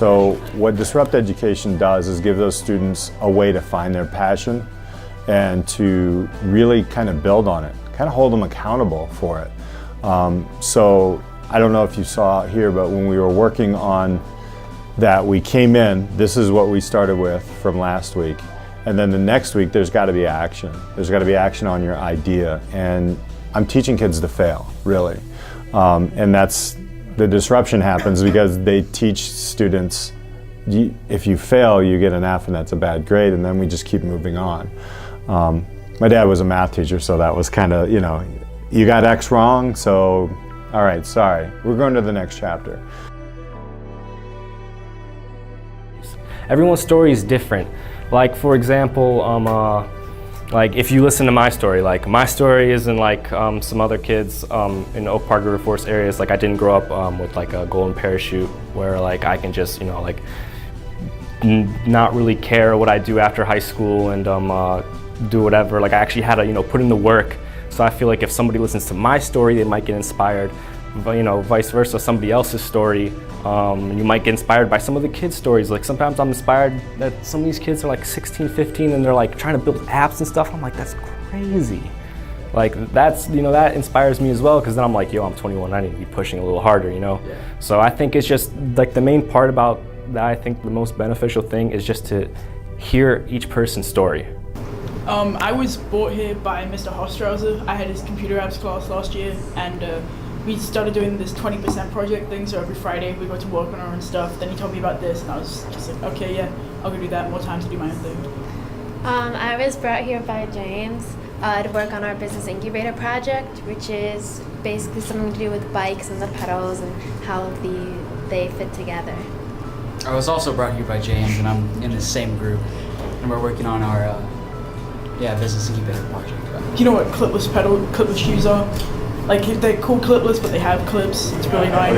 So what Disrupt Education does is give those students a way to find their passion and to really kind of build on it, kind of hold them accountable for it. So I don't know if you saw here, but when we were working on that, we came in, this is what we started with from last week. And then the next week, there's got to be action. There's got to be action on your idea. And I'm teaching kids to fail, really. And that's, the disruption happens because they teach students, if you fail, you get an F and that's a bad grade, and then we just keep moving on. My dad was a math teacher, so that was kind of, you got X wrong, so all right, sorry. We're going to the next chapter. Everyone's story is different. Like, for example, like if you listen to my story, like my story isn't like some other kids in Oak Park River Forest areas. Like I didn't grow up with like a golden parachute where like I can just, like not really care what I do after high school and do whatever. Like I actually had to, put in the work. So I feel like if somebody listens to my story, they might get inspired. Vice versa, somebody else's story, you might get inspired by some of the kids' stories. Like sometimes I'm inspired that some of these kids are like 16, 15 and they're like trying to build apps and stuff. I'm like, that's crazy. Like that's, that inspires me as well, because then I'm like, yo, I'm 21, I need to be pushing a little harder, Yeah. So I think it's just like the main part about that, I think the most beneficial thing is just to hear each person's story. I was brought here by Mr. Hostrawser. I had his computer apps class last year, and we started doing this 20% project thing, so every Friday we go to work on our own stuff. Then he told me about this, and I was just like, okay, yeah, I'll go do that, more time to do my own thing. I was brought here by James to work on our business incubator project, which is basically something to do with bikes and the pedals and how they fit together. I was also brought here by James, and I'm in the same group, and we're working on our business incubator project. Do you know what clipless shoes are? Like they're called clipless, but they have clips. It's really annoying.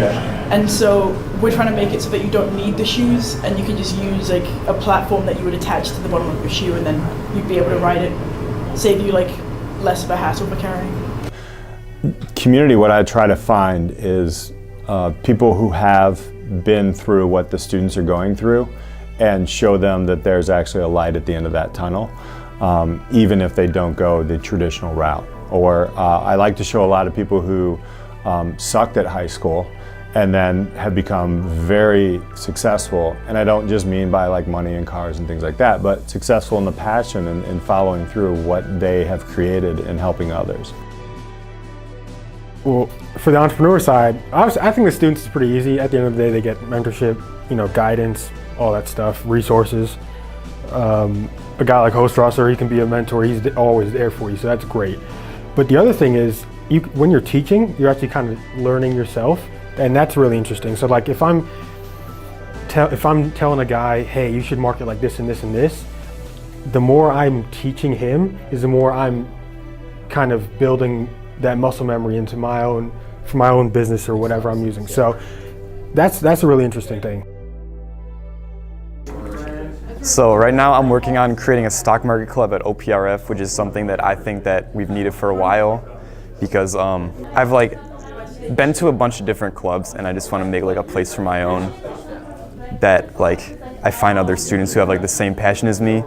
And so we're trying to make it so that you don't need the shoes, and you can just use like a platform that you would attach to the bottom of your shoe, and then you'd be able to ride it. Save you like less of a hassle for carrying. Community, what I try to find is people who have been through what the students are going through, and show them that there's actually a light at the end of that tunnel, even if they don't go the traditional route. Or I like to show a lot of people who sucked at high school and then have become very successful. And I don't just mean by like money and cars and things like that, but successful in the passion and following through what they have created and helping others. Well, for the entrepreneur side, I think the students is pretty easy. At the end of the day, they get mentorship, guidance, all that stuff, resources. A guy like Hostrawser, he can be a mentor. He's always there for you, so that's great. But the other thing is, when you're teaching, you're actually kind of learning yourself, and that's really interesting. So like if I'm telling a guy, hey, you should market like this and this and this, the more I'm teaching him is the more I'm kind of building that muscle memory into for my own business or whatever I'm using. So that's a really interesting thing. So right now I'm working on creating a stock market club at OPRF, which is something that I think that we've needed for a while, because I've like been to a bunch of different clubs, and I just want to make like a place for my own that like I find other students who have like the same passion as me,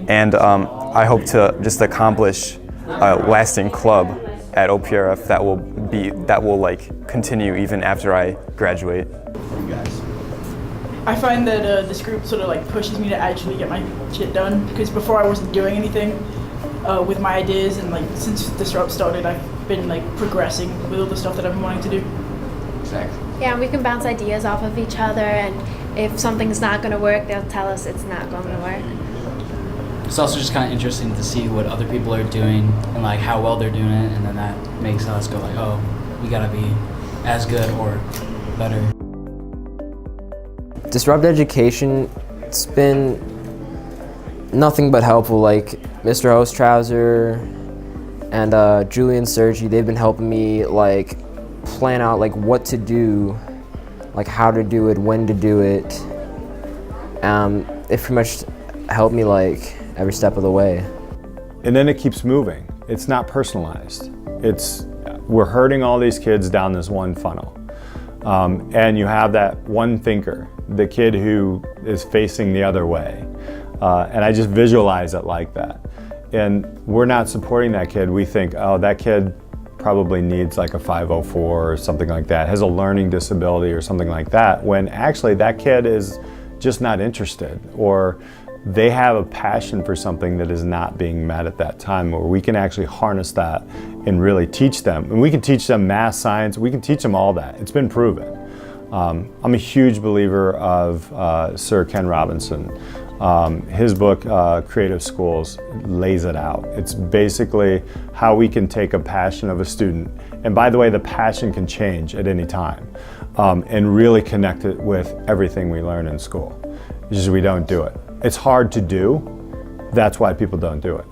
and I hope to just accomplish a lasting club at OPRF that will like continue even after I graduate. I find that this group sort of like pushes me to actually get my shit done, because before I wasn't doing anything with my ideas, and like since Disrupt started, I've been like progressing with all the stuff that I've been wanting to do. Exactly. Yeah, and we can bounce ideas off of each other, and if something's not going to work, they'll tell us it's not going to work. It's also just kind of interesting to see what other people are doing and like how well they're doing it, and then that makes us go like, oh, we gotta be as good or better. Disrupt Education, it's been nothing but helpful. Like Mr. Hostrawser and Julian Sergi, they've been helping me like plan out like what to do, like how to do it, when to do it. It pretty much helped me like every step of the way. And then it keeps moving. It's not personalized. We're herding all these kids down this one funnel. And you have that one thinker, the kid who is facing the other way. And I just visualize it like that. And we're not supporting that kid. We think, oh, that kid probably needs like a 504 or something like that, has a learning disability or something like that, when actually that kid is just not interested, or they have a passion for something that is not being met at that time, where we can actually harness that and really teach them. And we can teach them math, science, we can teach them all that. It's been proven. I'm a huge believer of Sir Ken Robinson. His book, Creative Schools, lays it out. It's basically how we can take a passion of a student, and by the way, the passion can change at any time, and really connect it with everything we learn in school. It's just we don't do it. It's hard to do. That's why people don't do it.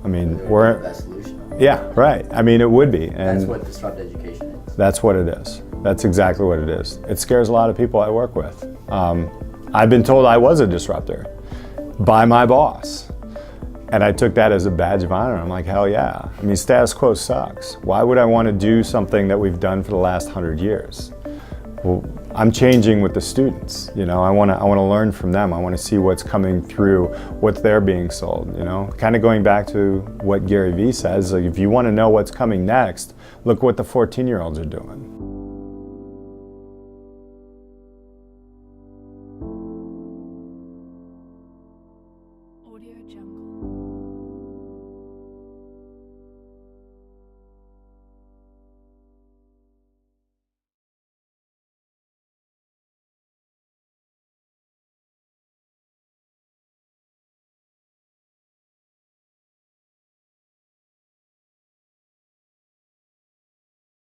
I mean, we're... That solution. Yeah, right. I mean, it would be. And that's what disruptive education is. That's what it is. That's exactly what it is. It scares a lot of people I work with. I've been told I was a disruptor by my boss. And I took that as a badge of honor. I'm like, hell yeah. I mean, status quo sucks. Why would I want to do something that we've done for the last 100 years? Well, I'm changing with the students. You know, I want to learn from them. I want to see what's coming through, what they're being sold, you know? Kind of going back to what Gary Vee says, like, if you want to know what's coming next, look what the 14-year-olds are doing. Audio Jungle.